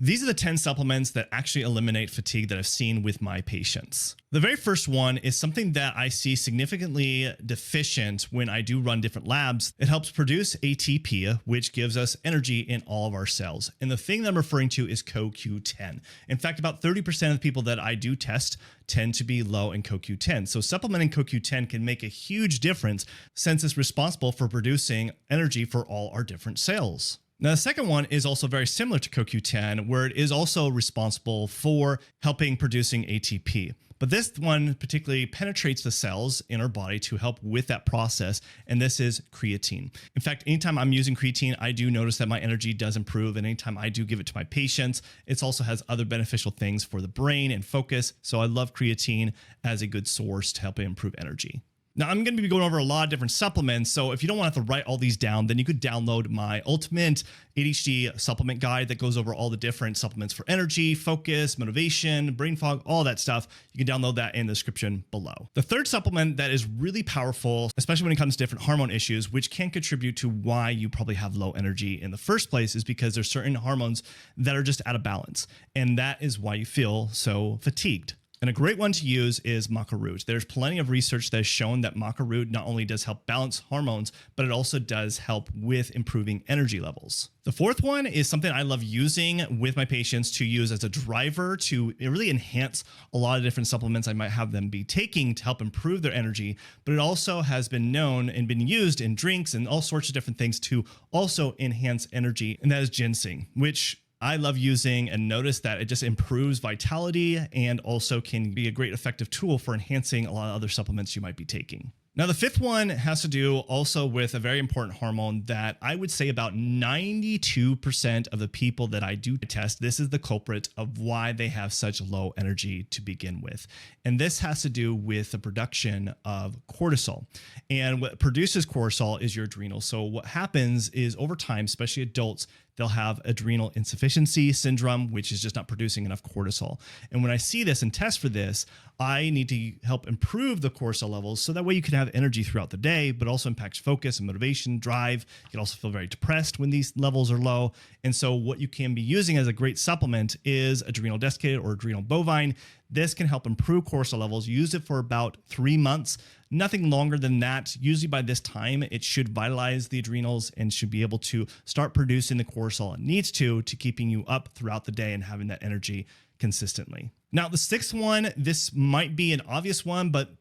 These are the 10 supplements that actually eliminate fatigue that I've seen with my patients. The very first one is something that I see significantly deficient when I do run different labs. It helps produce ATP, which gives us energy in all of our cells. And the thing that I'm referring to is CoQ10. In fact, about 30% of the people that I do test tend to be low in CoQ10. So supplementing CoQ10 can make a huge difference since it's responsible for producing energy for all our different cells. Now, the second one is also very similar to CoQ10, where it is also responsible for helping producing ATP. But this one particularly penetrates the cells in our body to help with that process, and this is creatine. In fact, anytime I'm using creatine, I do notice that my energy does improve, and anytime I do give it to my patients, it also has other beneficial things for the brain and focus, so I love creatine as a good source to help improve energy. Now, I'm going to be going over a lot of different supplements, so if you don't want to have to write all these down, then you could download my ultimate ADHD supplement guide that goes over all the different supplements for energy, focus, motivation, brain fog, all that stuff. You can download that in the description below. The third supplement that is really powerful, especially when it comes to different hormone issues, which can contribute to why you probably have low energy in the first place, is because there's certain hormones that are just out of balance, and that is why you feel so fatigued. And a great one to use is maca root. There's plenty of research that has shown that maca root not only does help balance hormones, but it also does help with improving energy levels. The fourth one is something I love using with my patients to use as a driver to really enhance a lot of different supplements I might have them be taking to help improve their energy. But it also has been known and been used in drinks and all sorts of different things to also enhance energy. And that is ginseng, which I love using and notice that it just improves vitality and also can be a great effective tool for enhancing a lot of other supplements you might be taking. Now, the fifth one has to do also with a very important hormone that I would say about 92% of the people that I do test, this is the culprit of why they have such low energy to begin with. And this has to do with the production of cortisol. And what produces cortisol is your adrenals. So what happens is over time, especially adults, they'll have adrenal insufficiency syndrome, which is just not producing enough cortisol. And when I see this and test for this, I need to help improve the cortisol levels so that way you can have energy throughout the day, but also impacts focus and motivation, drive. You can also feel very depressed when these levels are low. And so what you can be using as a great supplement is adrenal desiccated or adrenal bovine. This can help improve cortisol levels. Use it for about 3 months. Nothing longer than that. Usually by this time, it should vitalize the adrenals and should be able to start producing the cortisol it needs to keeping you up throughout the day and having that energy consistently. Now, the sixth one, this might be an obvious one, but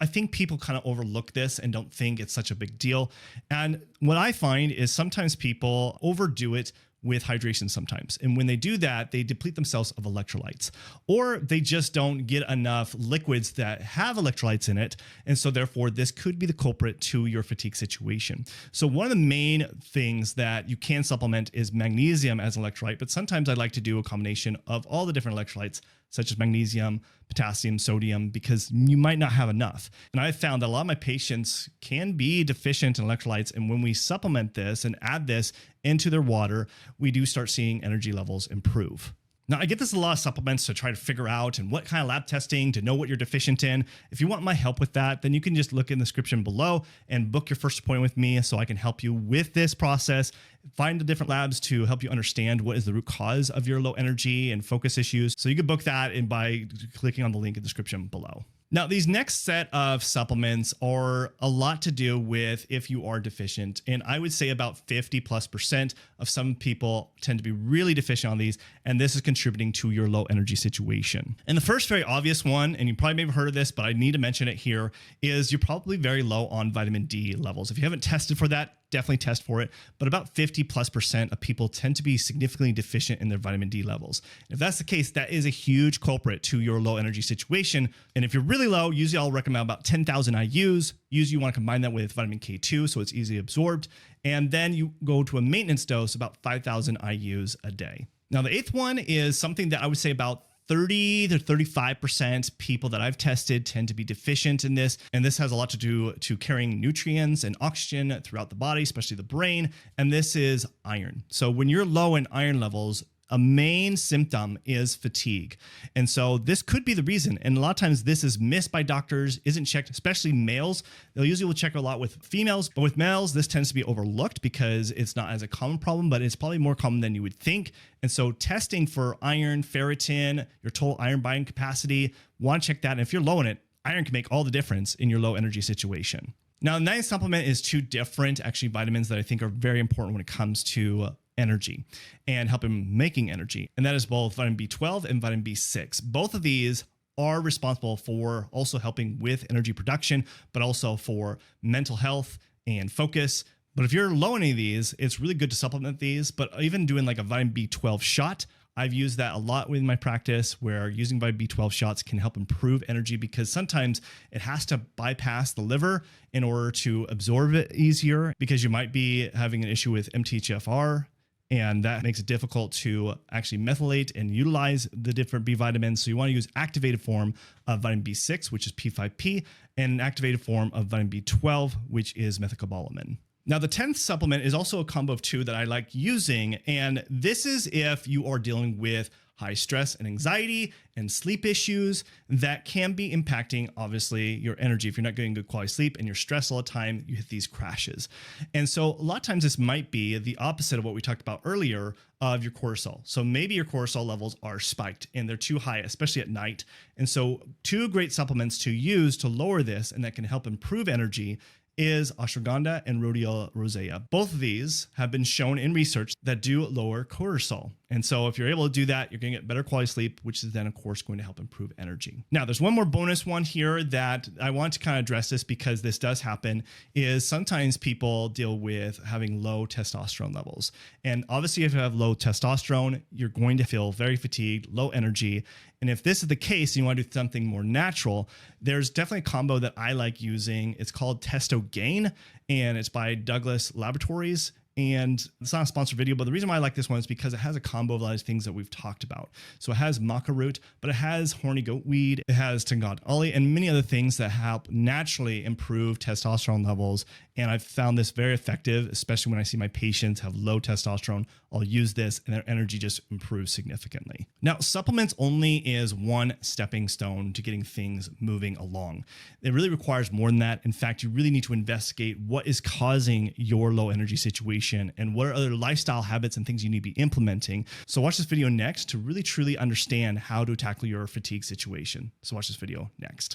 I think people kind of overlook this and don't think it's such a big deal. And what I find is sometimes people overdo it with hydration sometimes. And when they do that, they deplete themselves of electrolytes, or they just don't get enough liquids that have electrolytes in it. And so therefore, this could be the culprit to your fatigue situation. So one of the main things that you can supplement is magnesium as an electrolyte, but sometimes I like to do a combination of all the different electrolytes, such as magnesium, potassium, sodium, because you might not have enough. And I've found that a lot of my patients can be deficient in electrolytes. And when we supplement this and add this into their water, we do start seeing energy levels improve. Now, I get this a lot of supplements to try to figure out and what kind of lab testing to know what you're deficient in. If you want my help with that, then you can just look in the description below and book your first appointment with me so I can help you with this process. Find the different labs to help you understand what is the root cause of your low energy and focus issues. So you can book that by clicking on the link in the description below. Now, these next set of supplements are a lot to do with if you are deficient. And I would say about 50+% of some people tend to be really deficient on these. And this is contributing to your low energy situation. And the first very obvious one, and you probably may have heard of this, but I need to mention it here, is you're probably very low on vitamin D levels. If you haven't tested for that, definitely test for it. But about 50+% of people tend to be significantly deficient in their vitamin D levels. If that's the case, that is a huge culprit to your low energy situation. And if you're really low, usually I'll recommend about 10,000 IUs. Usually you want to combine that with vitamin K2 so it's easily absorbed. And then you go to a maintenance dose, about 5,000 IUs a day. Now, the eighth one is something that I would say about 30 to 35% people that I've tested tend to be deficient in this. And this has a lot to do to carrying nutrients and oxygen throughout the body, especially the brain. And this is iron. So when you're low in iron levels, a main symptom is fatigue. And so this could be the reason. And a lot of times this is missed by doctors, isn't checked, especially males. They'll usually will check a lot with females, but with males, this tends to be overlooked because it's not as a common problem, but it's probably more common than you would think. And so testing for iron, ferritin, your total iron binding capacity, want to check that. And if you're low in it, iron can make all the difference in your low energy situation. Now, the ninth supplement is two different actually vitamins that I think are very important when it comes to energy and helping making energy. And that is both vitamin B12 and vitamin B6. Both of these are responsible for also helping with energy production, but also for mental health and focus. But if you're low in any of these, it's really good to supplement these. But even doing like a vitamin B12 shot, I've used that a lot within my practice, where using vitamin B12 shots can help improve energy because sometimes it has to bypass the liver in order to absorb it easier, because you might be having an issue with MTHFR. And that makes it difficult to actually methylate and utilize the different B vitamins. So you want to use activated form of vitamin B6, which is P5P, and an activated form of vitamin B12, which is methylcobalamin. Now, the 10th supplement is also a combo of two that I like using. And this is if you are dealing with high stress and anxiety and sleep issues that can be impacting, obviously, your energy. If you're not getting good quality sleep and you're stressed all the time, you hit these crashes. And so a lot of times this might be the opposite of what we talked about earlier of your cortisol. So maybe your cortisol levels are spiked and they're too high, especially at night. And so two great supplements to use to lower this and that can help improve energy is ashwagandha and rhodiola rosea. Both of these have been shown in research that do lower cortisol. And so if you're able to do that, you're going to get better quality sleep, which is then, of course, going to help improve energy. Now, there's one more bonus one here that I want to kind of address this because this does happen, is sometimes people deal with having low testosterone levels. And obviously, if you have low testosterone, you're going to feel very fatigued, low energy. And if this is the case, and you want to do something more natural, there's definitely a combo that I like using. It's called Testo Gain, and it's by Douglas Laboratories. And it's not a sponsored video, but the reason why I like this one is because it has a combo of a lot of things that we've talked about. So it has maca root, but it has horny goat weed, it has Tangad Ali, and many other things that help naturally improve testosterone levels. And I've found this very effective, especially when I see my patients have low testosterone. I'll use this and their energy just improves significantly. Now, supplements only is one stepping stone to getting things moving along. It really requires more than that. In fact, you really need to investigate what is causing your low energy situation and what are other lifestyle habits and things you need to be implementing. So watch this video next to really truly understand how to tackle your fatigue situation. So watch this video next.